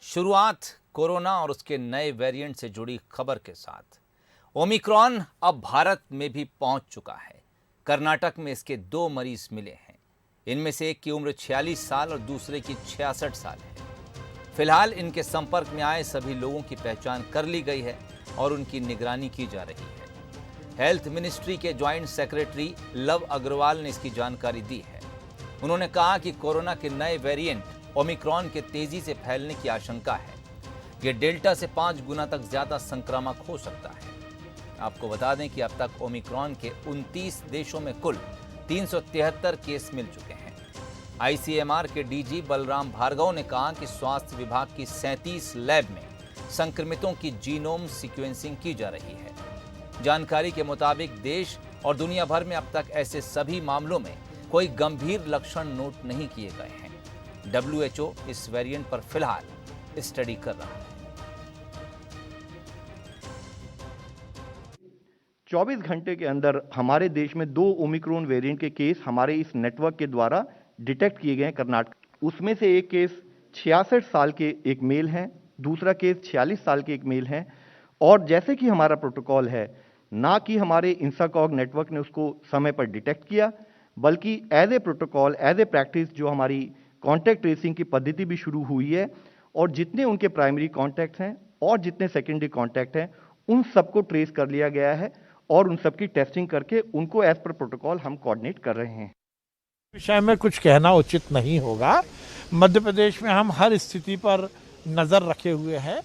शुरुआत कोरोना और उसके नए वेरिएंट से जुड़ी खबर के साथ। ओमिक्रॉन अब भारत में भी पहुंच चुका है। कर्नाटक में इसके 2 मरीज मिले हैं। इनमें से एक की उम्र 46 साल और दूसरे की 66 साल है। फिलहाल इनके संपर्क में आए सभी लोगों की पहचान कर ली गई है और उनकी निगरानी की जा रही है। हेल्थ मिनिस्ट्री के ज्वाइंट सेक्रेटरी लव अग्रवाल ने इसकी जानकारी दी है। उन्होंने कहा कि कोरोना के नए वेरिएंट ओमिक्रॉन के तेजी से फैलने की आशंका है। यह डेल्टा से 5 गुना तक ज्यादा संक्रामक हो सकता है। आपको बता दें कि अब तक ओमिक्रॉन के 29 देशों में कुल 373 केस मिल चुके हैं। आईसीएमआर के डीजी बलराम भार्गव ने कहा कि स्वास्थ्य विभाग की 37 लैब में संक्रमितों की जीनोम सीक्वेंसिंग की जा रही है। जानकारी के मुताबिक देश और दुनिया भर में अब तक ऐसे सभी मामलों में कोई गंभीर लक्षण नोट नहीं किए गए हैं। WHO इस वेरिएंट पर फिलहाल स्टडी कर रहा है। 24 घंटे के अंदर हमारे देश में 2 ओमिक्रॉन वेरिएंट के केस हमारे इस नेटवर्क के द्वारा डिटेक्ट किए गए हैं कर्नाटक। उसमें से एक केस 66 साल के एक मेल हैं, दूसरा केस 46 साल के एक मेल हैं। और जैसे कि हमारा प्रोटोकॉल है, ना कि हमारे इंसाकॉग नेटवर्क ने उसको समय पर डिटेक्ट किया, बल्कि as a protocol, as a practice जो हमारी कॉन्टैक्ट ट्रेसिंग की पद्धति भी शुरू हुई है और जितने उनके प्राइमरी कॉन्टैक्ट हैं और जितने सेकेंडरी कॉन्टैक्ट हैं उन सबको ट्रेस कर लिया गया है और उन सबकी टेस्टिंग करके उनको एज पर प्रोटोकॉल हम कोऑर्डिनेट कर रहे हैं। विषय में कुछ कहना उचित नहीं होगा। मध्य प्रदेश में हम हर स्थिति पर नज़र रखे हुए हैं।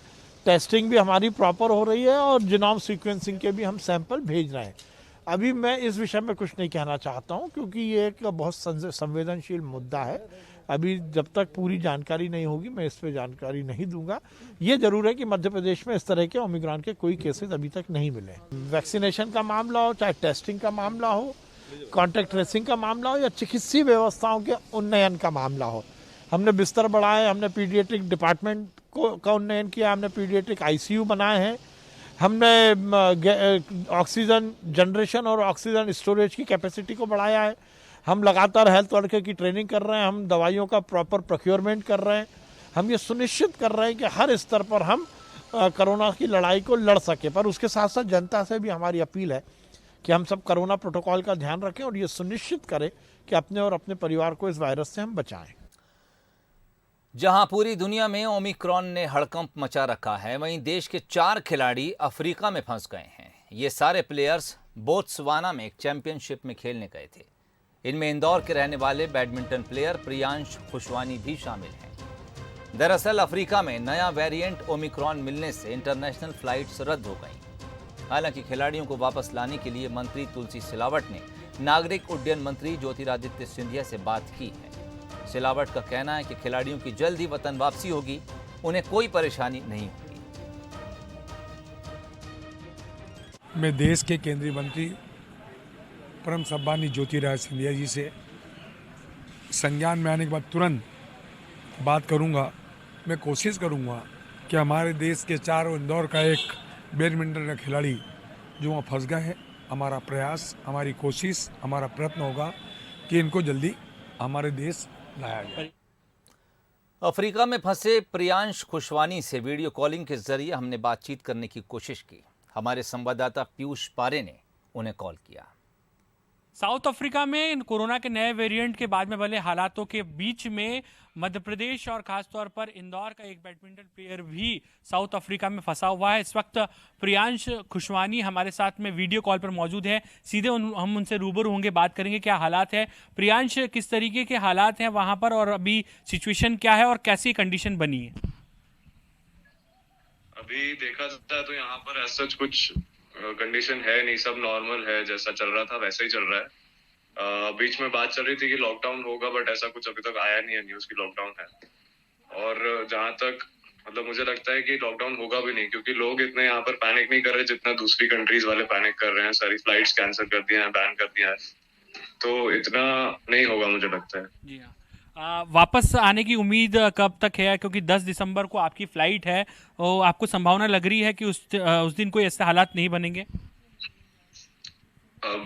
टेस्टिंग भी हमारी प्रॉपर हो रही है और जीनोम सीक्वेंसिंग के भी हम सैंपल भेज रहे हैं। अभी मैं इस विषय में कुछ नहीं कहना चाहता हूं क्योंकि ये एक बहुत संवेदनशील मुद्दा है। अभी जब तक पूरी जानकारी नहीं होगी मैं इस पर जानकारी नहीं दूंगा। ये जरूर है कि मध्य प्रदेश में इस तरह के ओमिक्रॉन के कोई केसेस अभी तक नहीं मिले। वैक्सीनेशन का मामला हो, चाहे टेस्टिंग का मामला हो, कॉन्टैक्ट ट्रेसिंग का मामला हो या चिकित्सीय व्यवस्थाओं के उन्नयन का मामला हो, हमने बिस्तर बढ़ाए, हमने पीडियाट्रिक डिपार्टमेंट का उन्नयन किया, हमने पीडियाट्रिक ICU बनाए हैं, हमने ऑक्सीजन जनरेशन और ऑक्सीजन स्टोरेज की कैपेसिटी को बढ़ाया है, हम लगातार हेल्थ वर्कर की ट्रेनिंग कर रहे हैं, हम दवाइयों का प्रॉपर प्रोक्योरमेंट कर रहे हैं। हम ये सुनिश्चित कर रहे हैं कि हर स्तर पर हम कोरोना की लड़ाई को लड़ सके। पर उसके साथ साथ जनता से भी हमारी अपील है कि हम सब कोरोना प्रोटोकॉल का ध्यान रखें और ये सुनिश्चित करें कि अपने और अपने परिवार को इस वायरस से हम बचाएं। जहां पूरी दुनिया में ओमिक्रॉन ने हड़कंप मचा रखा है, वहीं देश के 4 खिलाड़ी अफ्रीका में फंस गए हैं। ये सारे प्लेयर्स बोत्सवाना में एक चैंपियनशिप में खेलने गए थे। इनमें इंदौर के रहने वाले बैडमिंटन प्लेयर प्रियांश खुशवानी भी शामिल हैं। दरअसल अफ्रीका में नया वेरिएंट ओमिक्रॉन मिलने से इंटरनेशनल फ्लाइट्स रद्द हो गई। हालांकि खिलाड़ियों को वापस लाने के लिए मंत्री तुलसी सिलावट ने नागरिक उड्डयन मंत्री ज्योतिरादित्य सिंधिया से बात की है। सिलावट का कहना है कि खिलाड़ियों की जल्द ही वतन वापसी होगी, उन्हें कोई परेशानी नहीं होगी। मैं देश के केंद्रीय मंत्री परम सम्मानीय ज्योतिरादित्य सिंधिया जी से संज्ञान में आने के बाद तुरंत बात करूंगा। मैं कोशिश करूंगा कि हमारे देश के 4 इंदौर का एक बैडमिंटन का खिलाड़ी जो वहाँ फंस गए हैं, हमारा प्रयास, हमारी कोशिश, हमारा प्रयत्न होगा कि इनको जल्दी हमारे देश लाया जाए। अफ्रीका में फंसे प्रियांश खुशवानी से वीडियो कॉलिंग के जरिए हमने बातचीत करने की कोशिश की। हमारे संवाददाता पीयूष पारे ने उन्हें कॉल किया। साउथ अफ्रीका में कोरोना के नए वेरिएंट के बाद में भले हालातों के बीच में मध्य प्रदेश और खासतौर पर इंदौर का एक बैडमिंटन प्लेयर भी साउथ अफ्रीका में फंसा हुआ है। इस वक्त प्रियांश खुशवानी हमारे साथ में वीडियो कॉल पर मौजूद है। सीधे हम उनसे रूबरू होंगे, बात करेंगे क्या हालात है। प्रियांश, किस तरीके के हालात हैं वहां पर और अभी सिचुएशन क्या है और कैसी कंडीशन बनी है? अभी देखा जाए तो यहाँ पर ऐसा कुछ कंडीशन है नहीं, सब नॉर्मल है, जैसा चल रहा था वैसा ही चल रहा है। बीच में बात चल रही थी कि लॉकडाउन होगा, बट ऐसा कुछ अभी तक आया नहीं है न्यूज़ की लॉकडाउन है। और जहां तक मुझे लगता है कि लॉकडाउन होगा भी नहीं, क्योंकि लोग इतने यहाँ पर पैनिक नहीं कर रहे जितना दूसरी कंट्रीज वाले पैनिक कर रहे हैं। सारी फ्लाइट्स कैंसिल कर दिया है, बैन कर दिया है, तो इतना नहीं होगा मुझे लगता है। जी हाँ, वापस आने की उम्मीद कब तक है? क्योंकि 10 दिसंबर को आपकी फ्लाइट है, और आपको संभावना लग रही है कि उस दिन कोई ऐसे हालात नहीं बनेंगे? अब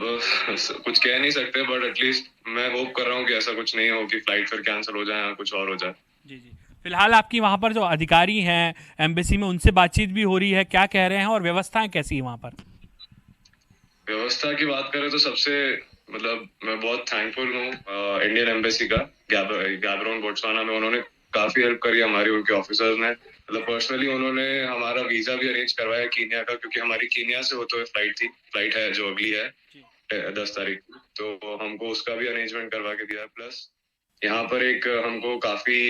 कुछ कह नहीं सकते, बट एटलीस्ट मैं होप कर रहा हूँ कि ऐसा कुछ नहीं हो कि फ्लाइट फिर कैंसिल हो जाए या कुछ और हो जाए। जी जी। फिलहाल आपकी वहाँ पर जो अधिकारी हैं एम्बेसी में, उनसे बातचीत भी हो रही है, क्या कह रहे हैं और व्यवस्थाएं कैसी है वहाँ पर? व्यवस्था की बात करें तो सबसे मतलब मैं बहुत थैंकफुल हूँ इंडियन एम्बेसी का। गैबरोन बोट्सवाना में उन्होंने काफी हेल्प करी हमारी, उनके ऑफिसर्स ने। मतलब पर्सनली उन्होंने हमारा वीजा भी अरेंज करवाया कीनिया का, क्योंकि हमारी कीनिया से होते हुए फ्लाइट है जो अगली है 10 तारीख, तो हमको उसका भी अरेंजमेंट करवा के दिया। प्लस यहाँ पर एक हमको काफी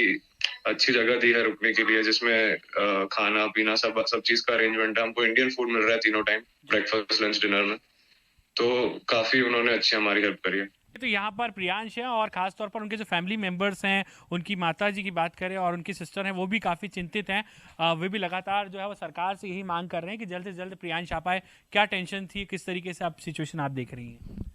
अच्छी जगह दी है रुकने के लिए, जिसमें खाना पीना सब चीज का अरेंजमेंट है। हमको इंडियन फूड मिल रहा है तीनों टाइम, ब्रेकफास्ट लंच डिनर में। तो काफी उन्होंने अच्छी हमारी हेल्प करी है। तो यहाँ पर प्रियांश है और खास तौर पर उनके जो फैमिली मेंबर्स हैं, उनकी माता जी की बात करें और उनकी सिस्टर हैं, वो भी काफ़ी चिंतित हैं। वे भी लगातार जो है वो सरकार से यही मांग कर रहे हैं कि जल्द से जल्द प्रियांश आ पाए। क्या टेंशन थी, किस तरीके से आप सिचुएशन आप देख रही हैं?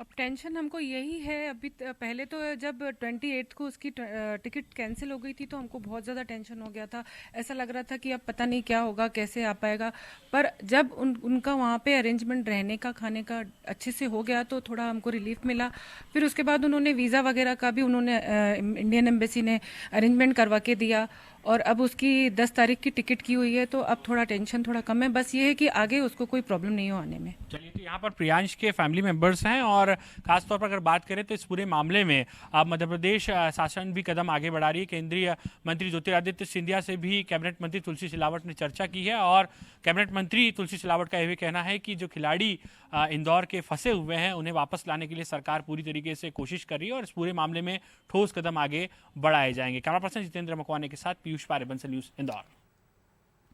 अब टेंशन हमको यही है, अभी पहले तो जब 28 को उसकी टिकट कैंसिल हो गई थी तो हमको बहुत ज़्यादा टेंशन हो गया था। ऐसा लग रहा था कि अब पता नहीं क्या होगा, कैसे आ पाएगा। पर जब उनका वहाँ पे अरेंजमेंट रहने का खाने का अच्छे से हो गया तो थोड़ा हमको रिलीफ मिला। फिर उसके बाद उन्होंने वीज़ा वगैरह का भी इंडियन एम्बेसी ने अरेंजमेंट करवा के दिया और अब उसकी 10 तारीख की टिकट की हुई है, तो अब थोड़ा टेंशन थोड़ा कम है। बस ये है कि आगे उसको कोई प्रॉब्लम नहीं हो आने में। चलिए, तो यहाँ पर प्रियांश के फैमिली मेंबर्स हैं और खासतौर पर अगर बात करें तो इस पूरे मामले में अब मध्य प्रदेश शासन भी कदम आगे बढ़ा रही है। केंद्रीय मंत्री ज्योतिरादित्य सिंधिया से भी कैबिनेट मंत्री तुलसी सिलावट ने चर्चा की है और कैबिनेट मंत्री तुलसी सिलावट का यह भी कहना है कि जो खिलाड़ी इंदौर के फंसे हुए हैं उन्हें वापस लाने के लिए सरकार पूरी तरीके से कोशिश कर रही है और इस पूरे मामले में ठोस कदम आगे बढ़ाए जाएंगे। कैमरा पर्सन जितेंद्र मकवाने के साथ पीयूष पारे, बंसल न्यूज़, इंदौर।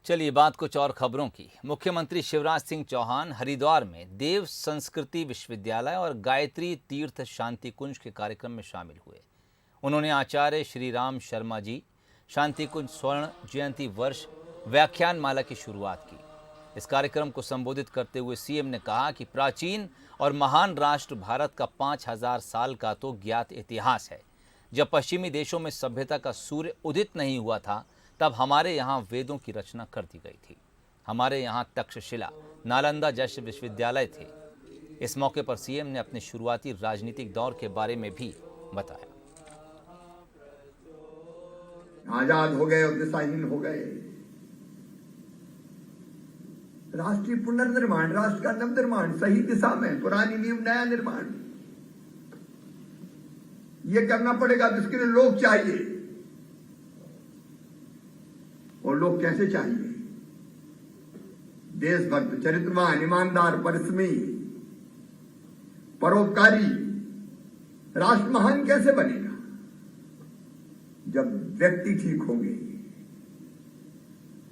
चलिए बात कुछ और खबरों की। मुख्यमंत्री शिवराज सिंह चौहान हरिद्वार में देव संस्कृति विश्वविद्यालय और गायत्री तीर्थ शांति कुंज के कार्यक्रम में शामिल हुए। उन्होंने आचार्य श्री राम शर्मा जी शांति कुंज स्वर्ण जयंती वर्ष व्याख्यान माला की शुरुआत की। इस कार्यक्रम को संबोधित करते हुए सीएम ने कहा कि प्राचीन और महान राष्ट्र भारत का 5000 साल का तो ज्ञात इतिहास है। जब पश्चिमी देशों में सभ्यता का सूर्य उदित नहीं हुआ था, तब हमारे यहाँ वेदों की रचना कर दी गई थी। हमारे यहाँ तक्षशिला, नालंदा जैसे विश्वविद्यालय थे। इस मौके पर सीएम ने अपने शुरुआती राजनीतिक दौर के बारे में भी बताया। आजाद हो गए और दिशाहीन हो गए। राष्ट्रीय पुनर्निर्माण, राष्ट्र का नवनिर्माण, सही दिशा में, पुरानी नींव नया निर्माण, ये करना पड़ेगा। जिसके लिए लोग चाहिए, और लोग कैसे चाहिए? देशभक्त, चरित्रवान, ईमानदार, परिश्रमी, परोपकारी। राष्ट्र महान कैसे बनेगा? जब व्यक्ति ठीक होंगे।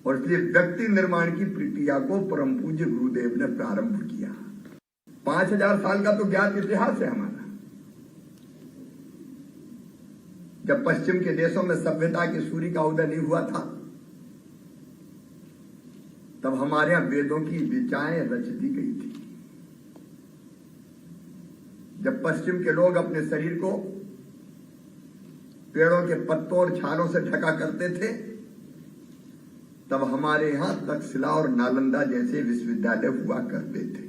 और इसलिए व्यक्ति निर्माण की प्रक्रिया को परम पूज्य गुरुदेव ने प्रारंभ किया। 5000 साल का तो ज्ञात इतिहास है हमारा। जब पश्चिम के देशों में सभ्यता के सूर्य का उदय नहीं हुआ था, तब हमारे यहां वेदों की ऋचाएं रच दी गई थी। जब पश्चिम के लोग अपने शरीर को पेड़ों के पत्तों और छालों से ढका करते थे, तब हमारे यहां तक्षशिला और नालंदा जैसे विश्वविद्यालय हुआ करते थे।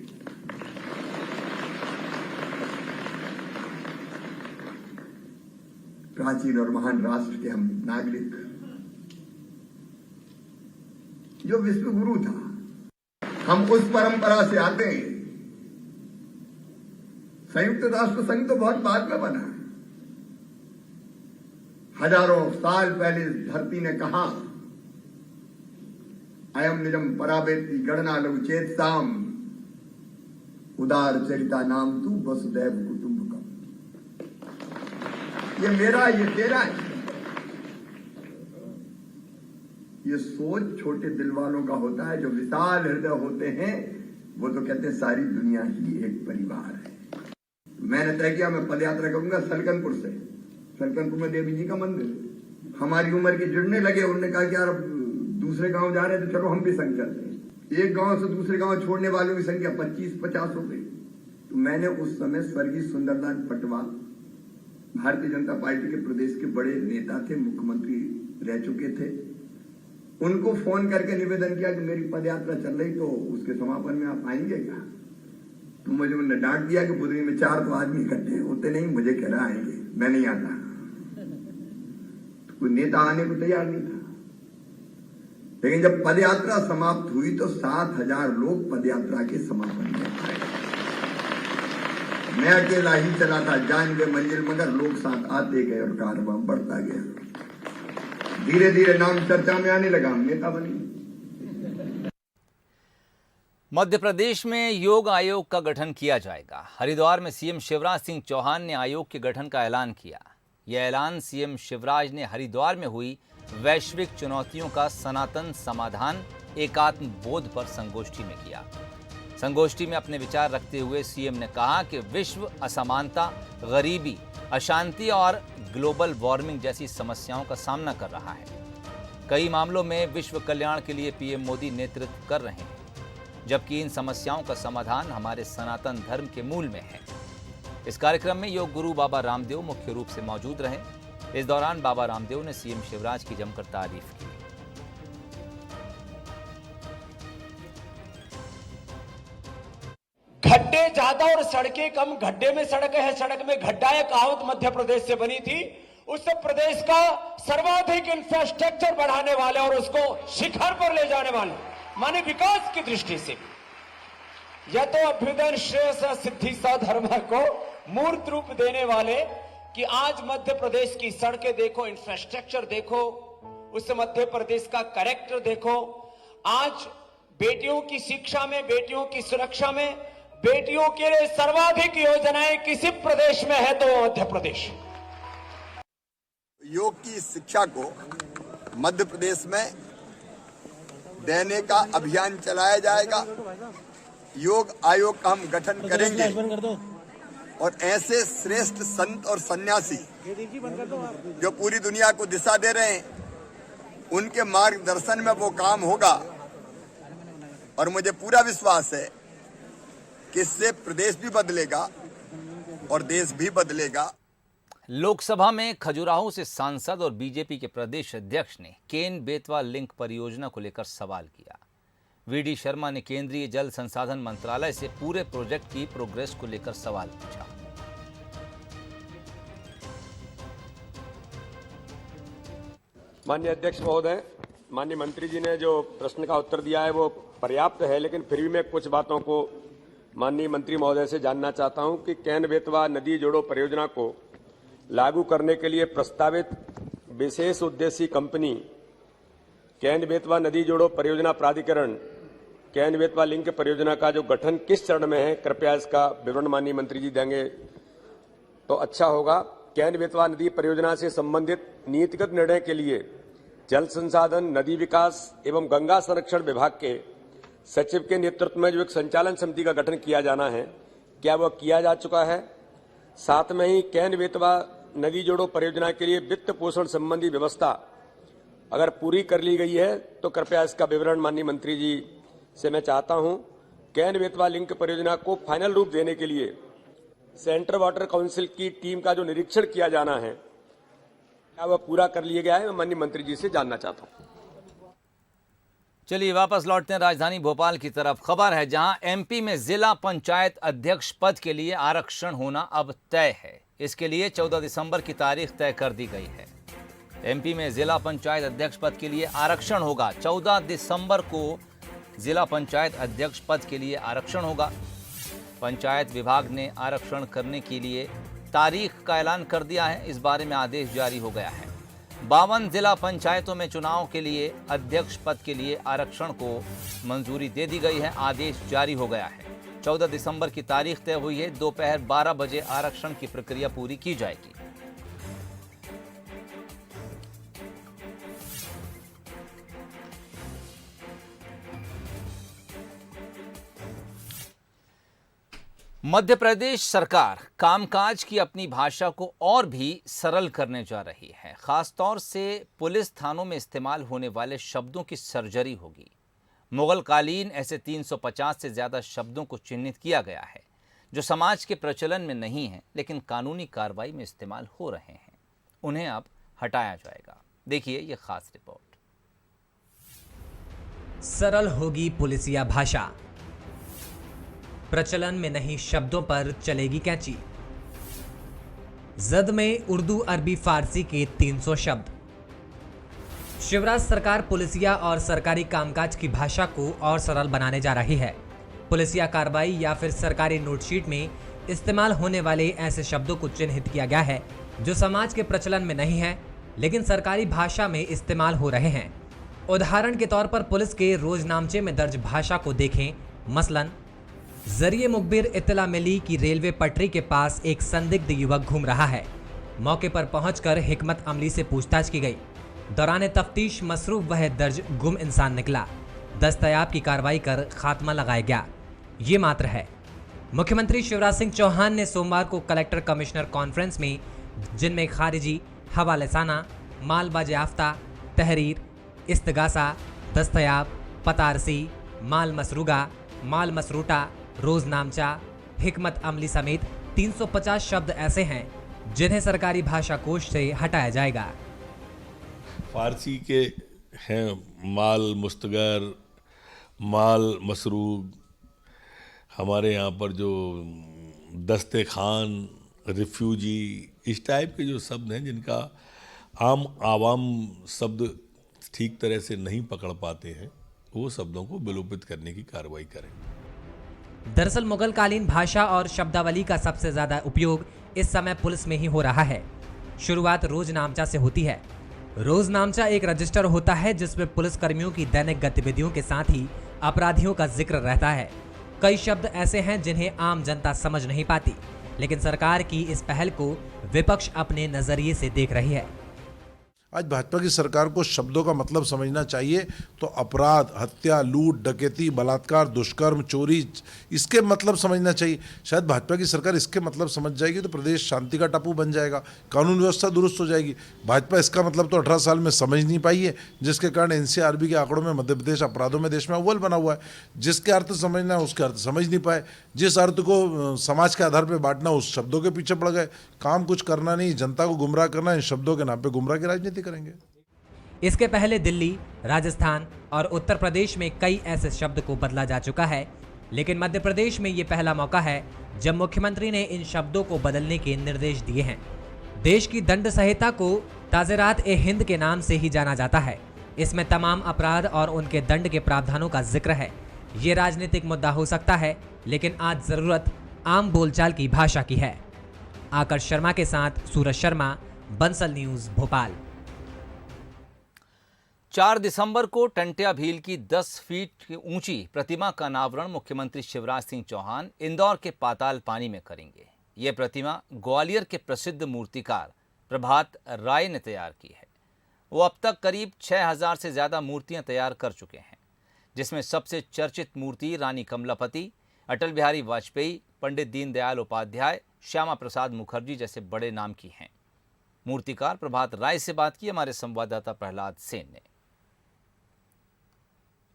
प्राचीन और महान राष्ट्र के हम नागरिक, जो विश्व गुरु था, हम उस परंपरा से आते हैं। संयुक्त राष्ट्र संघ तो बहुत बाद में बना। हजारों साल पहले इस धरती ने कहा, अयम निजम परावेति गणना लघु चेतसाम उदार चरिता नाम तू वसुदैव कुटुंबकम। ये मेरा, ये तेरा है। ये सोच छोटे दिल वालों का होता है। जो विशाल हृदय होते हैं वो तो कहते हैं सारी दुनिया ही एक परिवार है। मैंने तय किया मैं पदयात्रा करूंगा सलकनपुर से। सलकनपुर में देवी जी का मंदिर। हमारी उम्र के जुड़ने लगे। उन्होंने कहा कि यार दूसरे गांव जा रहे हैं तो चलो हम भी संग चलते हैं। एक गांव से दूसरे गांव छोड़ने वालों की संख्या 25-50 हो गई। तो मैंने उस समय स्वर्गीय सुंदरलाल पटवाल, भारतीय जनता पार्टी के प्रदेश के बड़े नेता थे, मुख्यमंत्री रह चुके थे, उनको फोन करके निवेदन किया कि मेरी पदयात्रा चल रही, तो उसके समापन में आप आएंगे क्या? तो मुझे उन्होंने डांट दिया कि बुधनी में 4 तो आदमी इकट्ठे होते नहीं, मुझे कह रहा आएंगे, मैं नहीं आता। कोई नेता आने को तैयार नहीं था। लेकिन जब पदयात्रा समाप्त हुई तो 7,000 लोग पदयात्रा के समापन में आए। मैं अकेला ही चला था जान के मंजिल, मगर लोग साथ आते गए और कारवां बढ़ता गया। धीरे धीरे नाम चर्चा में आने लगा, नेता बनी। मध्य प्रदेश में योग आयोग का गठन किया जाएगा। हरिद्वार में सीएम शिवराज सिंह चौहान ने आयोग के गठन का ऐलान किया। यह ऐलान सीएम शिवराज ने हरिद्वार में हुई वैश्विक चुनौतियों का सनातन समाधान एकात्म बोध पर संगोष्ठी में किया। संगोष्ठी में अपने विचार रखते हुए सीएम ने कहा कि विश्व असमानता, गरीबी, अशांति और ग्लोबल वार्मिंग जैसी समस्याओं का सामना कर रहा है। कई मामलों में विश्व कल्याण के लिए पीएम मोदी नेतृत्व कर रहे हैं, जबकि इन समस्याओं का समाधान हमारे सनातन धर्म के मूल में है। इस कार्यक्रम में योग गुरु बाबा रामदेव मुख्य रूप से मौजूद रहे। इस दौरान बाबा रामदेव ने सीएम शिवराज की जमकर तारीफ की। गड्ढे ज्यादा और सड़कें कम, गड्ढे में सड़क है, सड़क में गड्ढा है, कहावत मध्य प्रदेश से बनी थी। उससे प्रदेश का सर्वाधिक इंफ्रास्ट्रक्चर बढ़ाने वाले और उसको शिखर पर ले जाने वाले, माने विकास की दृष्टि से, यह तो अभ्युदय श्रेयस सिद्धि धर्म को मूर्त रूप देने वाले कि आज मध्य प्रदेश की सड़कें देखो, इंफ्रास्ट्रक्चर देखो, उस मध्य प्रदेश का कैरेक्टर देखो। आज बेटियों की शिक्षा में, बेटियों की सुरक्षा में, बेटियों के लिए सर्वाधिक योजनाएं किसी प्रदेश में है तो मध्य प्रदेश। योग की शिक्षा को मध्य प्रदेश में देने का अभियान चलाया जाएगा। योग आयोग का हम गठन करेंगे और ऐसे श्रेष्ठ संत और सन्यासी जो पूरी दुनिया को दिशा दे रहे हैं, उनके मार्गदर्शन में वो काम होगा। और मुझे पूरा विश्वास है कि इससे प्रदेश भी बदलेगा और देश भी बदलेगा। लोकसभा में खजुराहो से सांसद और बीजेपी के प्रदेश अध्यक्ष ने केन बेतवा लिंक परियोजना को लेकर सवाल किया। वीडी शर्मा ने केंद्रीय जल संसाधन मंत्रालय से पूरे प्रोजेक्ट की प्रोग्रेस को लेकर सवाल पूछा। माननीय अध्यक्ष महोदय, माननीय मंत्री जी ने जो प्रश्न का उत्तर दिया है वो पर्याप्त है, लेकिन फिर भी मैं कुछ बातों को माननीय मंत्री महोदय से जानना चाहता हूं कि केन बेतवा नदी जोड़ो परियोजना को लागू करने के लिए प्रस्तावित विशेष उद्देश्य कंपनी केन बेतवा नदी जोड़ो परियोजना प्राधिकरण केन बेतवा लिंक परियोजना का जो गठन किस चरण में है, कृपया इसका विवरण माननीय मंत्री जी देंगे तो अच्छा होगा। केन बेतवा नदी परियोजना से संबंधित नीतिगत निर्णय के लिए जल संसाधन, नदी विकास एवं गंगा संरक्षण विभाग के सचिव के नेतृत्व में जो एक संचालन समिति का गठन किया जाना है, क्या वह किया जा चुका है? साथ में ही केन बेतवा नदी जोड़ो परियोजना के लिए वित्त पोषण संबंधी व्यवस्था अगर पूरी कर ली गई है तो कृपया इसका विवरण माननीय मंत्री जी से मैं चाहता हूं। केन बेतवा लिंक परियोजना को फाइनल रूप देने के लिए सेंट्रल वाटर काउंसिल की टीम का जो निरीक्षण किया जाना है, क्या वह पूरा कर लिया गया है? मैं माननीय मंत्री जी से जानना चाहता हूं। चलिए वापस लौटते हैं राजधानी भोपाल की तरफ। खबर है जहां एमपी में जिला पंचायत अध्यक्ष पद के लिए आरक्षण होना अब तय है। इसके लिए 14 दिसंबर की तारीख तय कर दी गई है। एमपी में जिला पंचायत अध्यक्ष पद के लिए आरक्षण होगा। 14 दिसंबर को जिला पंचायत अध्यक्ष पद के लिए आरक्षण होगा। पंचायत विभाग ने आरक्षण करने के लिए तारीख का ऐलान कर दिया है। इस बारे में आदेश जारी हो गया है। 52 जिला पंचायतों में चुनाव के लिए अध्यक्ष पद के लिए आरक्षण को मंजूरी दे दी गई है। आदेश जारी हो गया है। 14 दिसंबर की तारीख तय हुई है। दोपहर 12 बजे आरक्षण की प्रक्रिया पूरी की जाएगी। मध्य प्रदेश सरकार कामकाज की अपनी भाषा को और भी सरल करने जा रही है। खासतौर से पुलिस थानों में इस्तेमाल होने वाले शब्दों की सर्जरी होगी। मुगल कालीन ऐसे 350 से ज़्यादा शब्दों को चिन्हित किया गया है जो समाज के प्रचलन में नहीं है लेकिन कानूनी कार्रवाई में इस्तेमाल हो रहे हैं। उन्हें अब हटाया जाएगा। देखिए ये खास रिपोर्ट। सरल होगी पुलिसिया भाषा, प्रचलन में नहीं शब्दों पर चलेगी कैंची। जद में उर्दू, अरबी, फारसी के 300 शब्द, शिवराज सरकार पुलिसिया और सरकारी कामकाज की भाषा को और सरल बनाने जा रही है। पुलिसिया कार्रवाई या फिर सरकारी नोटशीट में इस्तेमाल होने वाले ऐसे शब्दों को चिन्हित किया गया है जो समाज के प्रचलन में नहीं है लेकिन सरकारी भाषा में इस्तेमाल हो रहे हैं। उदाहरण के तौर पर पुलिस के रोजनामचे में दर्ज भाषा को देखें। मसलन जरिए मुखबिर इत्तला मिली कि रेलवे पटरी के पास एक संदिग्ध युवक घूम रहा है। मौके पर पहुंचकर हिकमत अमली से पूछताछ की गई। दौरान तफ्तीश मसरूफ वह दर्ज गुम इंसान निकला। दस्तयाब की कार्रवाई कर खात्मा लगाया गया। ये मात्र है। मुख्यमंत्री शिवराज सिंह चौहान ने सोमवार को कलेक्टर कमिश्नर कॉन्फ्रेंस में, जिनमें खारिजी, हवालेसाना, माल बाजेयाफ्ता, तहरीर, इस्तगासा, दस्तयाब, पतारसी, माल मसरूगा, माल मसरूटा, रोजनामचा, हिकमत अमली समेत 350 शब्द ऐसे हैं जिन्हें सरकारी भाषा कोश से हटाया जाएगा। फारसी के हैं माल मुस्तगर, माल मसरूग, हमारे यहाँ पर जो दस्ते खान, रिफ्यूजी, इस टाइप के जो शब्द हैं जिनका आवाम शब्द ठीक तरह से नहीं पकड़ पाते हैं, वो शब्दों को विलोपित करने की कार्रवाई करें। दरअसल मुगल कालीन भाषा और शब्दावली का सबसे ज्यादा उपयोग इस समय पुलिस में ही हो रहा है। शुरुआत रोजनामचा से होती है। रोजनामचा एक रजिस्टर होता है जिसमें पुलिस कर्मियों की दैनिक गतिविधियों के साथ ही अपराधियों का जिक्र रहता है। कई शब्द ऐसे हैं जिन्हें आम जनता समझ नहीं पाती, लेकिन सरकार की इस पहल को विपक्ष अपने नजरिए से देख रही है। आज भाजपा की सरकार को शब्दों का मतलब समझना चाहिए। तो अपराध, हत्या, लूट, डकैती, बलात्कार, दुष्कर्म, चोरी, इसके मतलब समझना चाहिए। शायद भाजपा की सरकार इसके मतलब समझ जाएगी तो प्रदेश शांति का टापू बन जाएगा, कानून व्यवस्था दुरुस्त हो जाएगी। भाजपा इसका मतलब तो 18 साल में समझ नहीं पाई है, जिसके कारण एनसीआरबी के आंकड़ों में मध्य प्रदेश अपराधों में देश में अव्वल बना हुआ है। जिसके अर्थ समझना है उसके अर्थ समझ नहीं पाए, जिस अर्थ को समाज के आधार पर बांटना उस शब्दों के पीछे पड़ गए। काम कुछ करना नहीं, जनता को गुमराह करना, इन शब्दों के नाम पे गुमराह की राजनीति करेंगे। इसके पहले दिल्ली, राजस्थान और उत्तर प्रदेश में कई ऐसे शब्द को बदला जा चुका है, लेकिन मध्य प्रदेश में ये पहला मौका है जब मुख्यमंत्री ने इन शब्दों को बदलने के निर्देश दिए हैं। देश की दंड संहिता को ताज़ीरात-ए-हिंद के नाम से ही जाना जाता है। इसमें तमाम अपराध और उनके दंड के प्रावधानों का जिक्र है। ये राजनीतिक मुद्दा हो सकता है, लेकिन आज जरूरत आम बोलचाल की भाषा की है। आकर्ष शर्मा के साथ सूरज शर्मा, बंसल न्यूज, भोपाल। 4 दिसंबर को टंट्या भील की 10 फीट ऊंची प्रतिमा का अनावरण मुख्यमंत्री शिवराज सिंह चौहान इंदौर के पाताल पानी में करेंगे। ये प्रतिमा ग्वालियर के प्रसिद्ध मूर्तिकार प्रभात राय ने तैयार की है। वो अब तक करीब 6000 से ज्यादा मूर्तियां तैयार कर चुके हैं, जिसमें सबसे चर्चित मूर्ति रानी कमलापति, अटल बिहारी वाजपेयी, पंडित दीनदयाल उपाध्याय, श्यामा प्रसाद मुखर्जी जैसे बड़े नाम की हैं। मूर्तिकार प्रभात राय से बात की हमारे संवाददाता प्रहलाद सेन ने।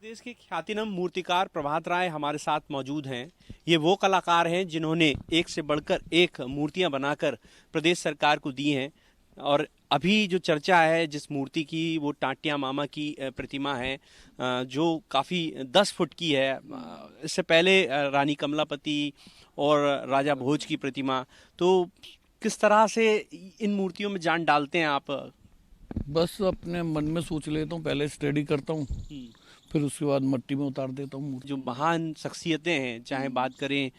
देश के ख्यातिनाम मूर्तिकार प्रभात राय हमारे साथ मौजूद हैं। ये वो कलाकार हैं जिन्होंने एक से बढ़कर एक मूर्तियां बनाकर प्रदेश सरकार को दी हैं। और अभी जो चर्चा है जिस मूर्ति की, वो टाटिया मामा की प्रतिमा है, जो काफ़ी 10 फुट की है। इससे पहले रानी कमलापति और राजा भोज की प्रतिमा। तो किस तरह से इन मूर्तियों में जान डालते हैं आप? बस अपने मन में सोच लेता हूँ, पहले स्टडी करता हूँ, फिर उसके बाद मिट्टी में उतार देता हूँ। जो महान शख्सियतें हैं, चाहे बात करें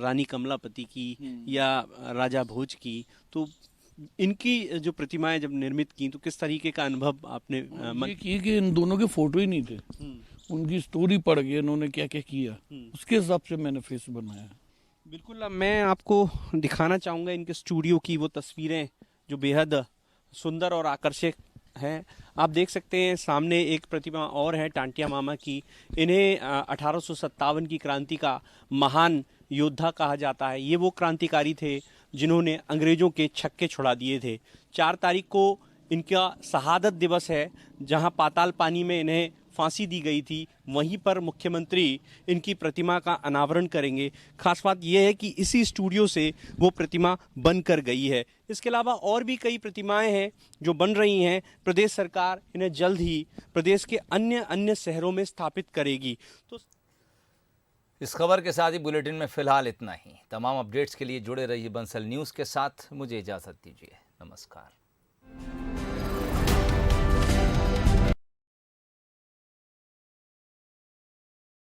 रानी कमलापति की या राजा भोज की, तो इनकी जो प्रतिमाएं जब निर्मित की तो किस तरीके का अनुभव आपने की कि इन दोनों के फोटो ही नहीं थे, उनकी स्टोरी पढ़ के इन्होंने क्या क्या किया, उसके हिसाब से मैंने फेस बनाया। बिल्कुल, मैं आपको दिखाना चाहूँगा इनके स्टूडियो की वो तस्वीरें जो बेहद सुंदर और आकर्षक हैं। आप देख सकते हैं सामने एक प्रतिमा और है टांटिया मामा की। इन्हें 1857 की क्रांति का महान योद्धा कहा जाता है। ये वो क्रांतिकारी थे जिन्होंने अंग्रेजों के छक्के छुड़ा दिए थे। 4 तारीख को इनका शहादत दिवस है, जहां पाताल पानी में इन्हें फांसी दी गई थी। वहीं पर मुख्यमंत्री इनकी प्रतिमा का अनावरण करेंगे। खास बात यह है कि इसी स्टूडियो से वो प्रतिमा बनकर गई है। इसके अलावा और भी कई प्रतिमाएं हैं जो बन रही हैं। प्रदेश सरकार इन्हें जल्द ही प्रदेश के अन्य शहरों में स्थापित करेगी। तो इस खबर के साथ ही बुलेटिन में फिलहाल इतना ही। तमाम अपडेट्स के लिए जुड़े रहिए बंसल न्यूज़ के साथ। मुझे इजाज़त दीजिए। नमस्कार।